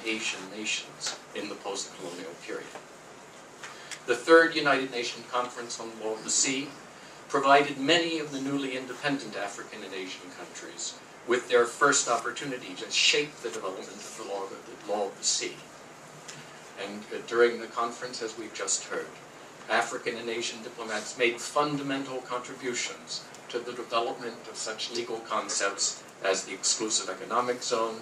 Asian nations in the post-colonial period. The Third United Nations Conference on the Law of the Sea provided many of the newly independent African and Asian countries with their first opportunity to shape the development of the law of the sea. And during the conference, as we've just heard, African and Asian diplomats made fundamental contributions to the development of such legal concepts as the exclusive economic zone,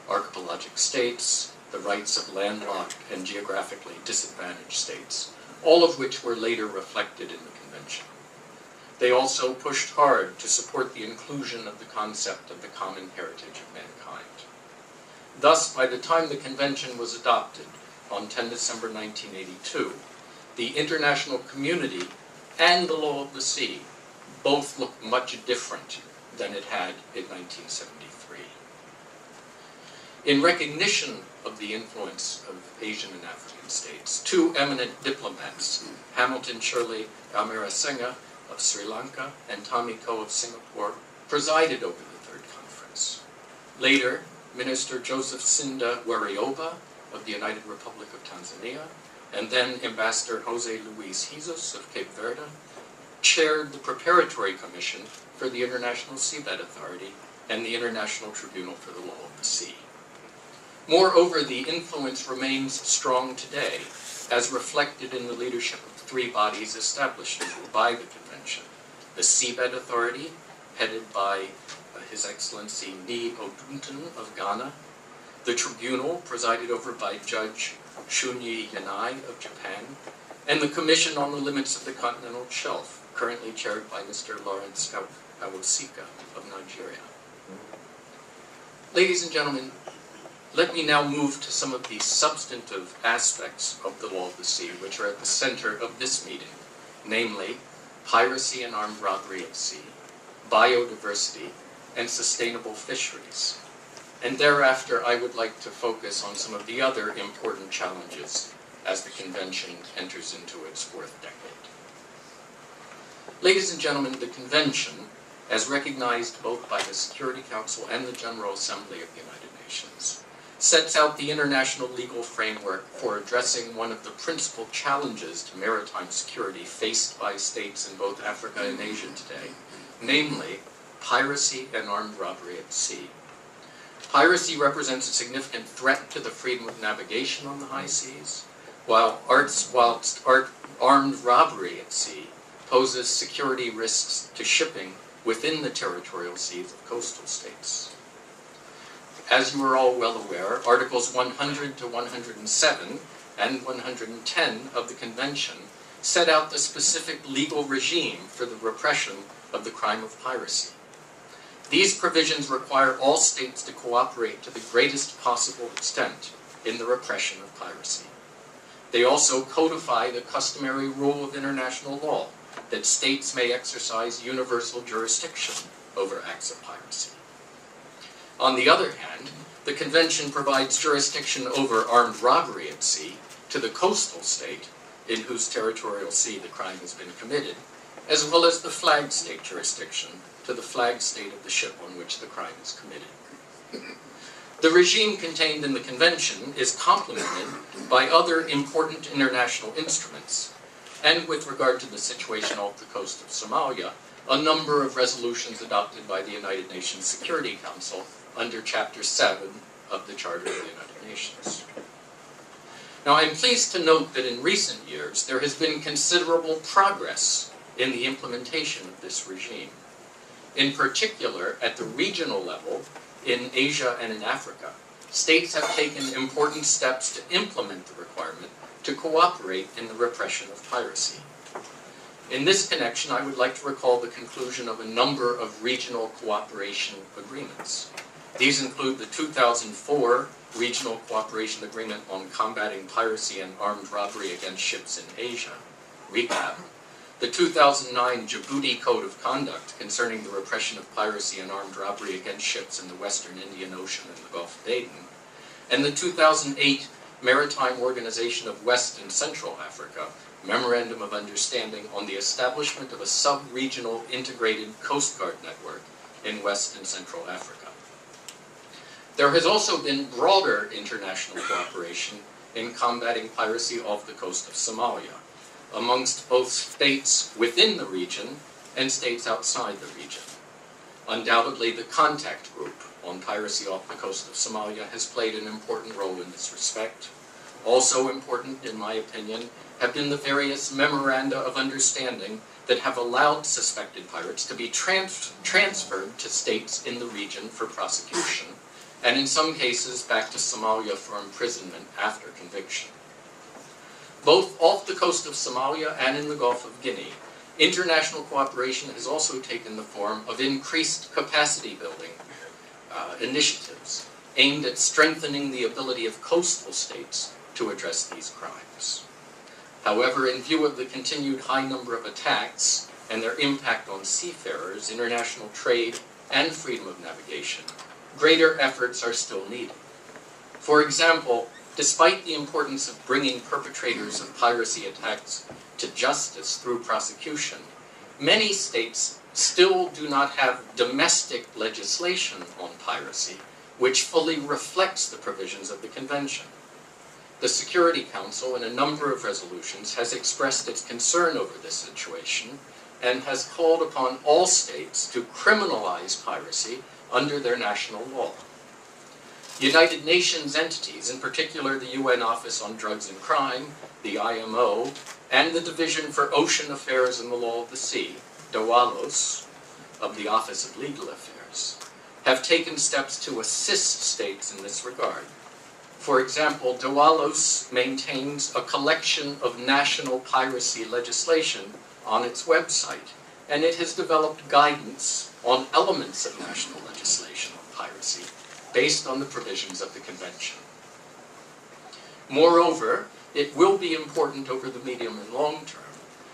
archipelagic states, the rights of landlocked and geographically disadvantaged states, all of which were later reflected in the convention. They also pushed hard to support the inclusion of the concept of the common heritage of mankind. Thus, by the time the convention was adopted on 10 December 1982, the international community and the law of the sea both looked much different than it had in 1973. In recognition of the influence of Asian and African states, two eminent diplomats, Hamilton Shirley Amarasinghe of Sri Lanka and Tommy Koh of Singapore, presided over the third conference. Later, Minister Joseph Sinda Warioba of the United Republic of Tanzania, and then Ambassador Jose Luis Jesus of Cape Verde, chaired the Preparatory Commission for the International Seabed Authority and the International Tribunal for the Law of the Sea. Moreover, the influence remains strong today, as reflected in the leadership of three bodies established by the convention: the Seabed Authority, headed by His Excellency Ni Odunton of Ghana; the Tribunal, presided over by Judge Shunyi Yanai of Japan; and the Commission on the Limits of the Continental Shelf, currently chaired by Mr. Lawrence Awosika of Nigeria. Ladies and gentlemen, let me now move to some of the substantive aspects of the law of the sea which are at the center of this meeting, namely piracy and armed robbery at sea, biodiversity, and sustainable fisheries. And thereafter, I would like to focus on some of the other important challenges as the convention enters into its fourth decade. Ladies and gentlemen, the convention, as recognized both by the Security Council and the General Assembly of the United Nations, sets out the international legal framework for addressing one of the principal challenges to maritime security faced by states in both Africa and Asia today, namely piracy and armed robbery at sea. Piracy represents a significant threat to the freedom of navigation on the high seas, whilst armed robbery at sea poses security risks to shipping within the territorial seas of coastal states. As you are all well aware, Articles 100 to 107 and 110 of the Convention set out the specific legal regime for the repression of the crime of piracy. These provisions require all states to cooperate to the greatest possible extent in the repression of piracy. They also codify the customary rule of international law that states may exercise universal jurisdiction over acts of piracy. On the other hand, the Convention provides jurisdiction over armed robbery at sea to the coastal state in whose territorial sea the crime has been committed, as well as the flag state jurisdiction to the flag state of the ship on which the crime is committed. The regime contained in the Convention is complemented by other important international instruments, and with regard to the situation off the coast of Somalia, a number of resolutions adopted by the United Nations Security Council under Chapter 7 of the Charter of the United Nations. Now, I'm pleased to note that in recent years there has been considerable progress in the implementation of this regime. In particular, at the regional level, in Asia and in Africa, states have taken important steps to implement the requirement to cooperate in the repression of piracy. In this connection, I would like to recall the conclusion of a number of regional cooperation agreements. These include the 2004 Regional Cooperation Agreement on Combating Piracy and Armed Robbery Against Ships in Asia, RECAP, the 2009 Djibouti Code of Conduct concerning the repression of piracy and armed robbery against ships in the Western Indian Ocean and the Gulf of Aden, and the 2008 Maritime Organization of West and Central Africa Memorandum of Understanding on the establishment of a sub-regional integrated Coast Guard network in West and Central Africa. There has also been broader international cooperation in combating piracy off the coast of Somalia, amongst both states within the region and states outside the region. Undoubtedly, the Contact Group on piracy off the coast of Somalia has played an important role in this respect. Also important, in my opinion, have been the various memoranda of understanding that have allowed suspected pirates to be transferred to states in the region for prosecution, and in some cases back to Somalia for imprisonment after conviction. Both off the coast of Somalia and in the Gulf of Guinea, international cooperation has also taken the form of increased capacity building initiatives aimed at strengthening the ability of coastal states to address these crimes. However, in view of the continued high number of attacks and their impact on seafarers, international trade, and freedom of navigation, greater efforts are still needed. For example, despite the importance of bringing perpetrators of piracy attacks to justice through prosecution, many states still do not have domestic legislation on piracy which fully reflects the provisions of the Convention. The Security Council, in a number of resolutions, has expressed its concern over this situation and has called upon all states to criminalize piracy under their national law. United Nations entities, in particular the UN Office on Drugs and Crime, the IMO, and the Division for Ocean Affairs and the Law of the Sea, DOALOS, of the Office of Legal Affairs, have taken steps to assist states in this regard. For example, DOALOS maintains a collection of national piracy legislation on its website, and it has developed guidance on elements of national legislation on piracy based on the provisions of the Convention. Moreover, it will be important over the medium and long term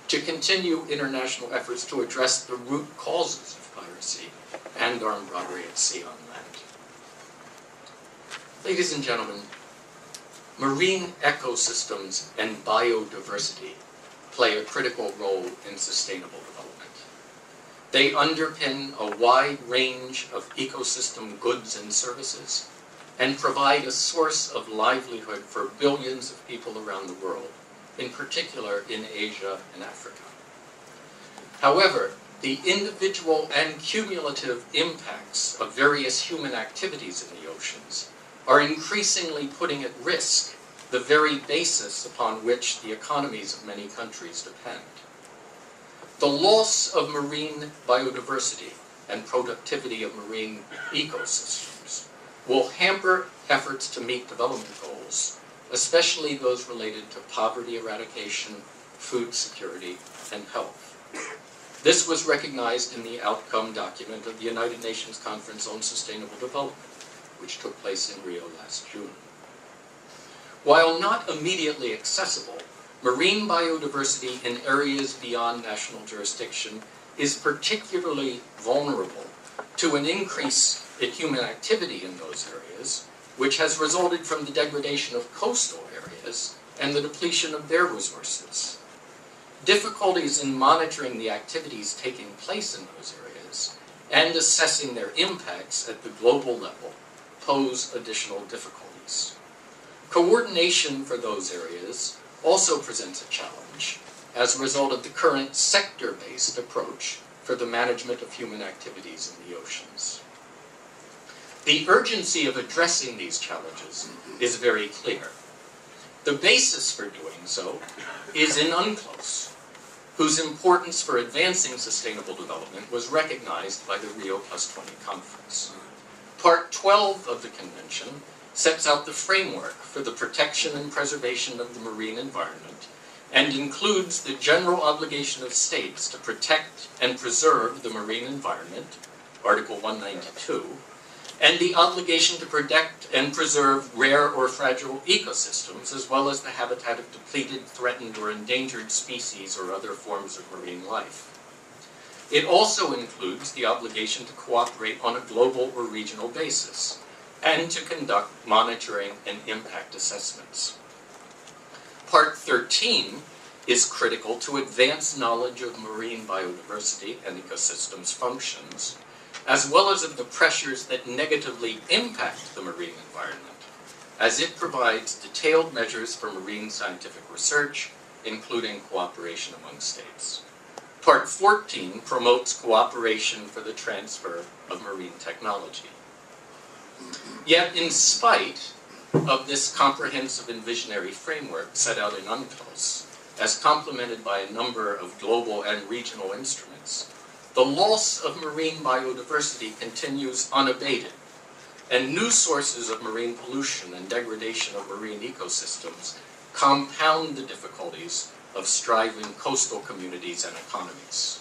to continue international efforts to address the root causes of piracy and armed robbery at sea on land. Ladies and gentlemen, marine ecosystems and biodiversity play a critical role in sustainable development. They underpin a wide range of ecosystem goods and services and provide a source of livelihood for billions of people around the world, in particular in Asia and Africa. However, the individual and cumulative impacts of various human activities in the oceans are increasingly putting at risk the very basis upon which the economies of many countries depend. The loss of marine biodiversity and productivity of marine ecosystems will hamper efforts to meet development goals, especially those related to poverty eradication, food security, and health. This was recognized in the outcome document of the United Nations Conference on Sustainable Development, which took place in Rio last June. While not immediately accessible, marine biodiversity in areas beyond national jurisdiction is particularly vulnerable to an increase in human activity in those areas, which has resulted from the degradation of coastal areas and the depletion of their resources. Difficulties in monitoring the activities taking place in those areas and assessing their impacts at the global level pose additional difficulties. Coordination for those areas also presents a challenge as a result of the current sector-based approach for the management of human activities in the oceans. The urgency of addressing these challenges is very clear. The basis for doing so is in UNCLOS, whose importance for advancing sustainable development was recognized by the Rio +20 conference. Part 12 of the Convention sets out the framework for the protection and preservation of the marine environment and includes the general obligation of states to protect and preserve the marine environment, Article 192, and the obligation to protect and preserve rare or fragile ecosystems, as well as the habitat of depleted, threatened, or endangered species or other forms of marine life. It also includes the obligation to cooperate on a global or regional basis, and to conduct monitoring and impact assessments. Part 13 is critical to advance knowledge of marine biodiversity and ecosystems functions, as well as of the pressures that negatively impact the marine environment, as it provides detailed measures for marine scientific research, including cooperation among states. Part 14 promotes cooperation for the transfer of marine technology. Yet, in spite of this comprehensive and visionary framework set out in UNCLOS, as complemented by a number of global and regional instruments, the loss of marine biodiversity continues unabated, and new sources of marine pollution and degradation of marine ecosystems compound the difficulties of striving coastal communities and economies.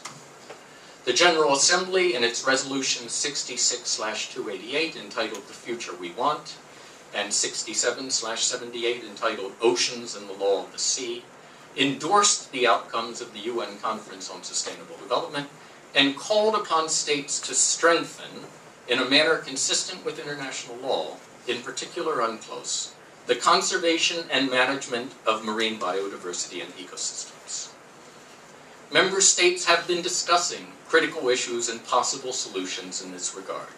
The General Assembly, in its Resolution 66/288 entitled The Future We Want, and 67/78 entitled Oceans and the Law of the Sea, endorsed the outcomes of the UN Conference on Sustainable Development and called upon states to strengthen, in a manner consistent with international law, in particular UNCLOS, the conservation and management of marine biodiversity and ecosystems. Member states have been discussing critical issues and possible solutions in this regard.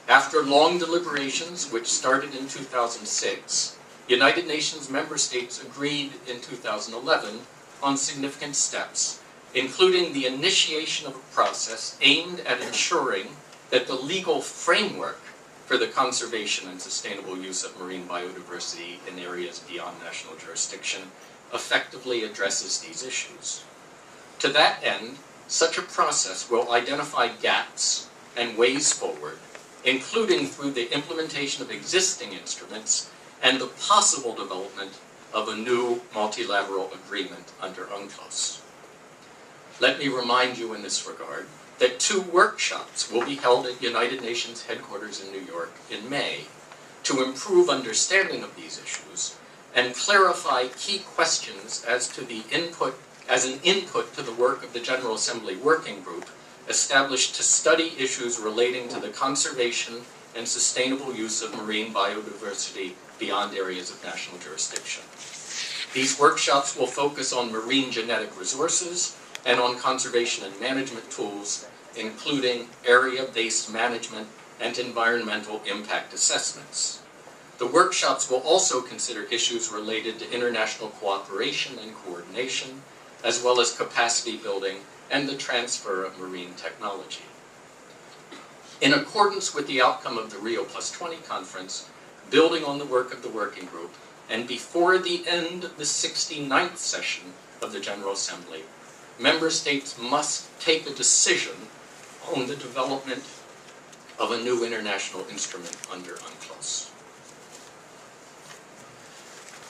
After long deliberations, which started in 2006, United Nations member states agreed in 2011 on significant steps, including the initiation of a process aimed at ensuring that the legal framework for the conservation and sustainable use of marine biodiversity in areas beyond national jurisdiction effectively addresses these issues. To that end, such a process will identify gaps and ways forward, including through the implementation of existing instruments and the possible development of a new multilateral agreement under UNCLOS. Let me remind you in this regard that 2 workshops will be held at United Nations headquarters in New York in May to improve understanding of these issues and clarify key questions as an input to the work of the General Assembly Working Group established to study issues relating to the conservation and sustainable use of marine biodiversity beyond areas of national jurisdiction. These workshops will focus on marine genetic resources and on conservation and management tools, including area-based management and environmental impact assessments. The workshops will also consider issues related to international cooperation and coordination, as well as capacity building and the transfer of marine technology. In accordance with the outcome of the Rio+20 conference, building on the work of the working group, and before the end of the 69th session of the General Assembly, member states must take a decision on the development of a new international instrument under UNCLOS.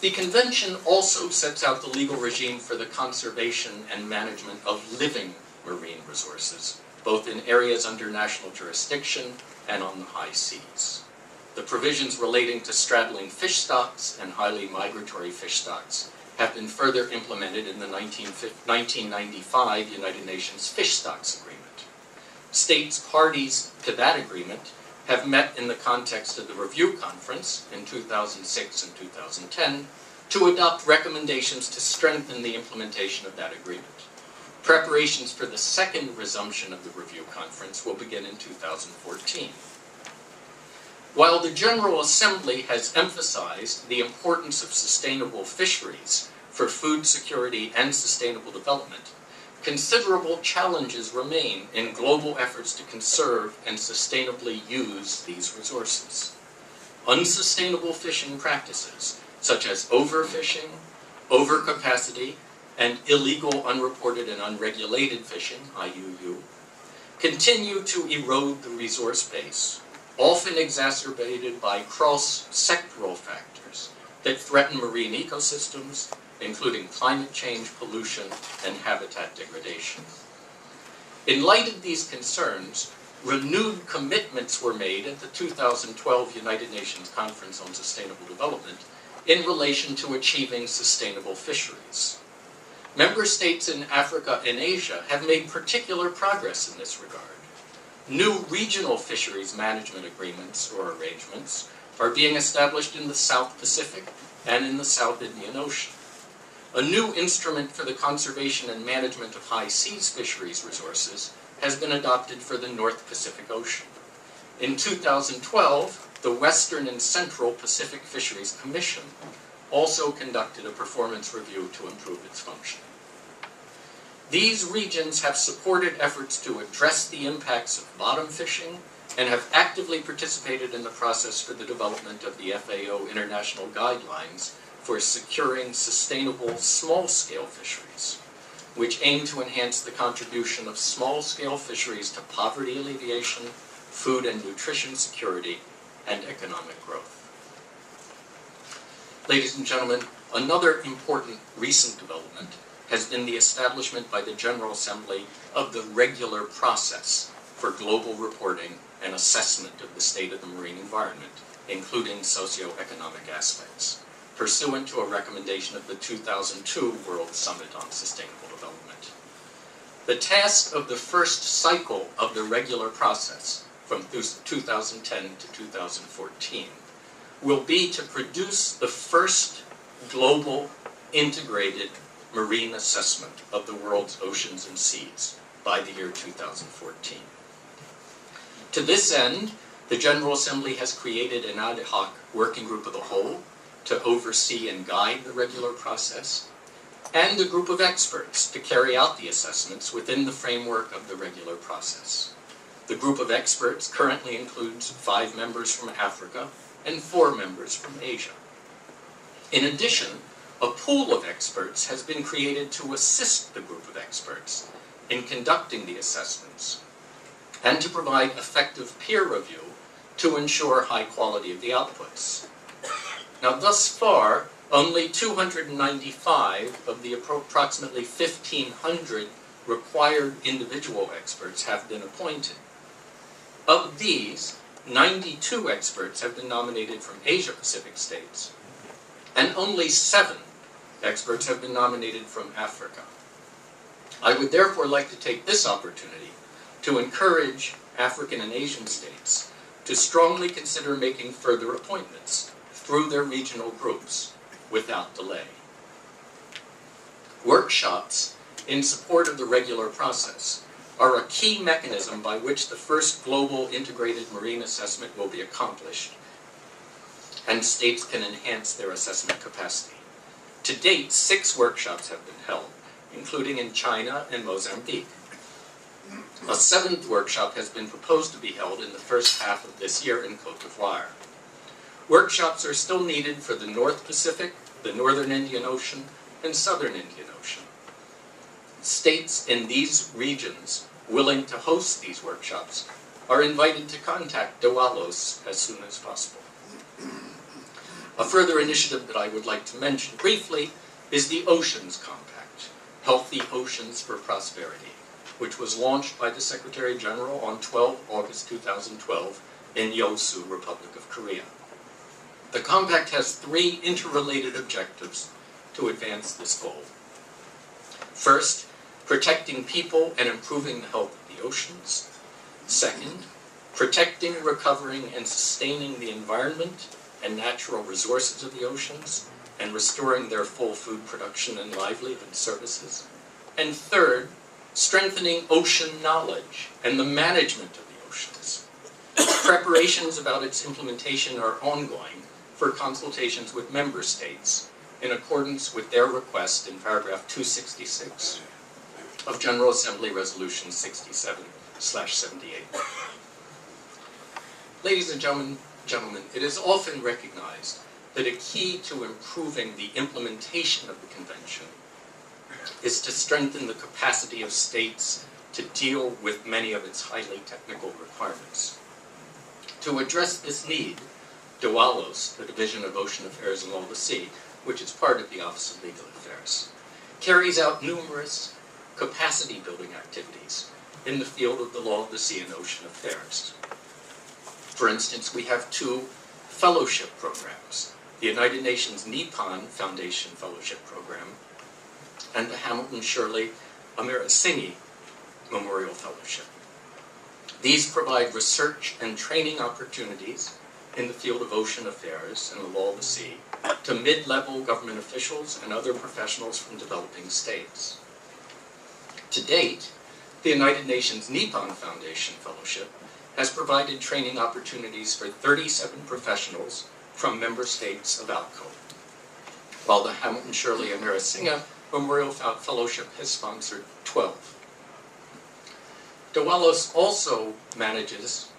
The Convention also sets out the legal regime for the conservation and management of living marine resources, both in areas under national jurisdiction and on the high seas. The provisions relating to straddling fish stocks and highly migratory fish stocks have been further implemented in the 1995 United Nations Fish Stocks Agreement. States parties to that agreement have met in the context of the Review Conference in 2006 and 2010 to adopt recommendations to strengthen the implementation of that agreement. Preparations for the second resumption of the Review Conference will begin in 2014. While the General Assembly has emphasized the importance of sustainable fisheries for food security and sustainable development, considerable challenges remain in global efforts to conserve and sustainably use these resources. Unsustainable fishing practices, such as overfishing, overcapacity, and illegal unreported and unregulated fishing, IUU, continue to erode the resource base, often exacerbated by cross-sectoral factors that threaten marine ecosystems, including climate change, pollution, and habitat degradation. In light of these concerns, renewed commitments were made at the 2012 United Nations Conference on Sustainable Development in relation to achieving sustainable fisheries. Member states in Africa and Asia have made particular progress in this regard. New regional fisheries management agreements or arrangements are being established in the South Pacific and in the South Indian Ocean. A new instrument for the conservation and management of high seas fisheries resources has been adopted for the North Pacific Ocean. In 2012, the Western and Central Pacific Fisheries Commission also conducted a performance review to improve its function. These regions have supported efforts to address the impacts of bottom fishing and have actively participated in the process for the development of the FAO International Guidelines for securing sustainable small-scale fisheries, which aim to enhance the contribution of small-scale fisheries to poverty alleviation, food and nutrition security, and economic growth. Ladies and gentlemen, another important recent development has been the establishment by the General Assembly of the regular process for global reporting and assessment of the state of the marine environment, including socioeconomic aspects, pursuant to a recommendation of the 2002 World Summit on Sustainable Development. The task of the first cycle of the regular process, from 2010 to 2014, will be to produce the first global integrated marine assessment of the world's oceans and seas by the year 2014. To this end, the General Assembly has created an ad hoc working group of the whole to oversee and guide the regular process, and a group of experts to carry out the assessments within the framework of the regular process. The group of experts currently includes 5 members from Africa and 4 members from Asia. In addition, a pool of experts has been created to assist the group of experts in conducting the assessments and to provide effective peer review to ensure high quality of the outputs. Now, thus far, only 295 of the approximately 1,500 required individual experts have been appointed. Of these, 92 experts have been nominated from Asia-Pacific states, and only 7 experts have been nominated from Africa. I would therefore like to take this opportunity to encourage African and Asian states to strongly consider making further appointments through their regional groups without delay. Workshops in support of the regular process are a key mechanism by which the first global integrated marine assessment will be accomplished, and states can enhance their assessment capacity. To date, 6 workshops have been held, including in China and Mozambique. A 7th workshop has been proposed to be held in the first half of this year in Côte d'Ivoire. Workshops are still needed for the North Pacific, the Northern Indian Ocean, and Southern Indian Ocean. States in these regions willing to host these workshops are invited to contact DOALOS as soon as possible. A further initiative that I would like to mention briefly is the Oceans Compact, Healthy Oceans for Prosperity, which was launched by the Secretary General on 12 August 2012 in Yeosu, Republic of Korea. The Compact has 3 interrelated objectives to advance this goal. First, protecting people and improving the health of the oceans. Second, protecting, recovering, and sustaining the environment and natural resources of the oceans, and restoring their full food production and livelihood services. And third, strengthening ocean knowledge and the management of the oceans. Preparations about its implementation are ongoing for consultations with member states in accordance with their request in paragraph 266 of General Assembly Resolution 67/78. Ladies and gentlemen, it is often recognized that a key to improving the implementation of the Convention is to strengthen the capacity of states to deal with many of its highly technical requirements. To address this need, DOALOS, the Division of Ocean Affairs and Law of the Sea, which is part of the Office of Legal Affairs, carries out numerous capacity-building activities in the field of the law of the sea and ocean affairs. For instance, we have 2 fellowship programs, the United Nations Nippon Foundation Fellowship Program and the Hamilton Shirley Amira Singhi Memorial Fellowship. These provide research and training opportunities in the field of ocean affairs and the law of the sea to mid-level government officials and other professionals from developing states. To date, The United Nations Nippon Foundation Fellowship has provided training opportunities for 37 professionals from member states of ALCO, while the Hamilton Shirley and Narasimha Memorial Fellowship has sponsored 12. Doualos also manages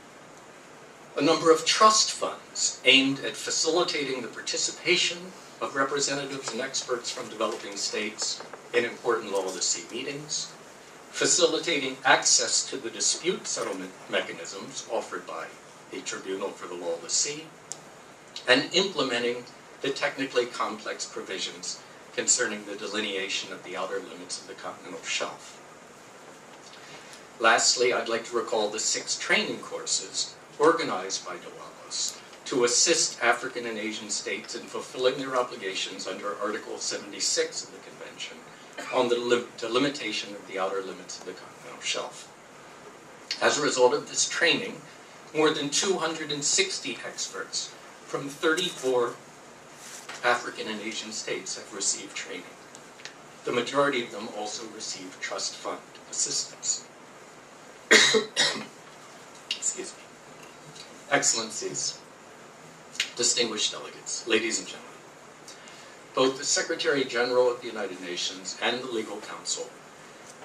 a number of trust funds aimed at facilitating the participation of representatives and experts from developing states in important Law of the Sea meetings, facilitating access to the dispute settlement mechanisms offered by the Tribunal for the Law of the Sea, and implementing the technically complex provisions concerning the delineation of the outer limits of the continental shelf. Lastly, I'd like to recall the 6 training courses organized by Doualos to assist African and Asian states in fulfilling their obligations under Article 76 of the Convention on the delimitation of the outer limits of the continental shelf. As a result of this training, more than 260 experts from 34 African and Asian states have received training. The majority of them also received trust fund assistance. Excuse me. Excellencies, distinguished delegates, ladies and gentlemen, both the Secretary General of the United Nations and the Legal Council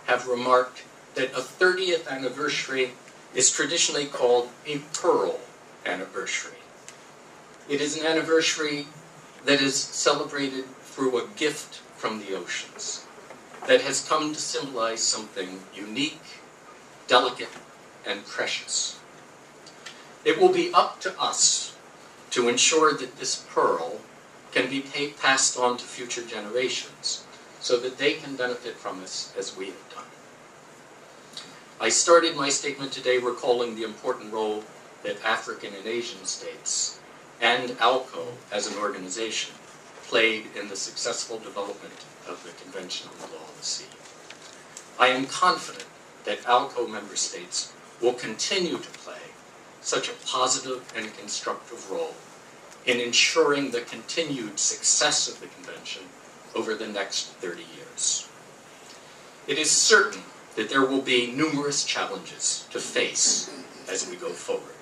have remarked that a 30th anniversary is traditionally called a Pearl anniversary. It is an anniversary that is celebrated through a gift from the oceans that has come to symbolize something unique, delicate, and precious. It will be up to us to ensure that this pearl can be passed on to future generations so that they can benefit from us as we have done. I started my statement today recalling the important role that African and Asian states and ALCO as an organization played in the successful development of the Convention on the Law of the Sea. I am confident that ALCO member states will continue to play such a positive and constructive role in ensuring the continued success of the Convention over the next 30 years. It is certain that there will be numerous challenges to face as we go forward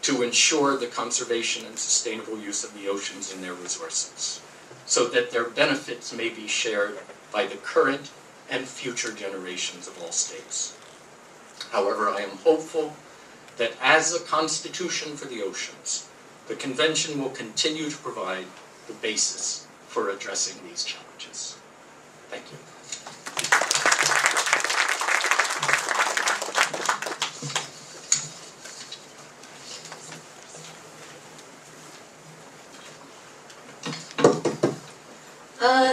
to ensure the conservation and sustainable use of the oceans and their resources, so that their benefits may be shared by the current and future generations of all states. However, I am hopeful that as a constitution for the oceans, the Convention will continue to provide the basis for addressing these challenges. Thank you.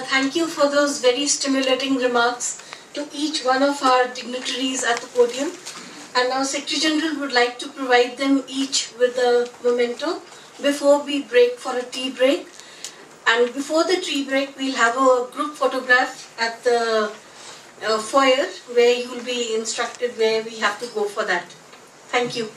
Thank you for those very stimulating remarks to each one of our dignitaries at the podium. And now Secretary General would like to provide them each with a memento before we break for a tea break. And before the tea break, we'll have a group photograph at the foyer where you will be instructed where we have to go for that. Thank you.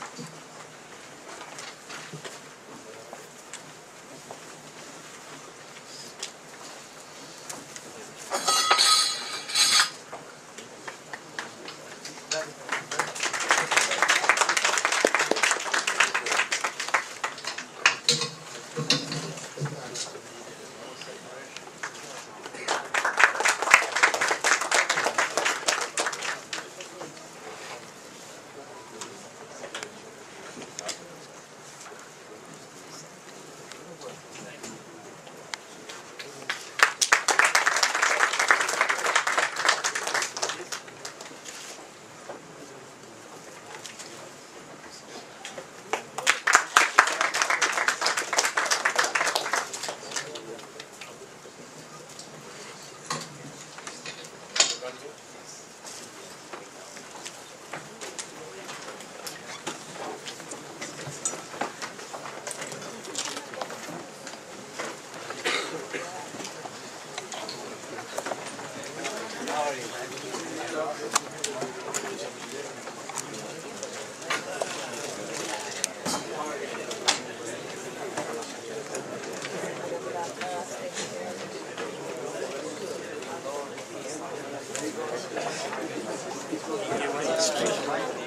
Right.